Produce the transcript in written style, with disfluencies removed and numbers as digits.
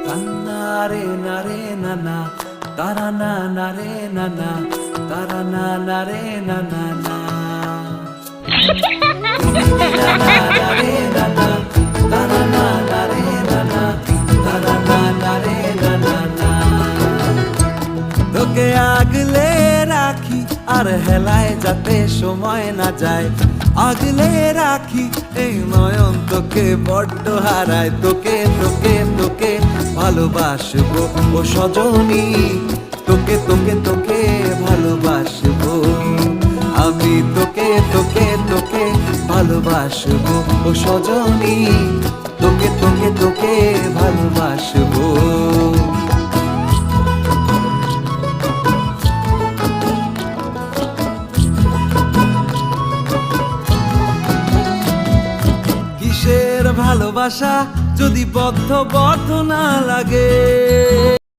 Tanare nare nana, tarana nare nana, tarana nare nana na. Nare nana, tarana nare nana, tarana nare nana na. তোকে আগলে রাখি আর হেলায় যাতে সময় না যায়, আগলে রাখি এই নয়ন তোকে বড্ড হারায়। তোকে তোকে তোকে ভালোবাসবো ও সজনী, তোকে তোকে তোকে ভালোবাসবো আমি, তোকে তোকে তোকে ভালোবাসবো ও সজনী, তোকে তোকে তোকে ভালোবাসবো। কিসের ভালোবাসা যদি বদ্ধ বদ্ধ না লাগে,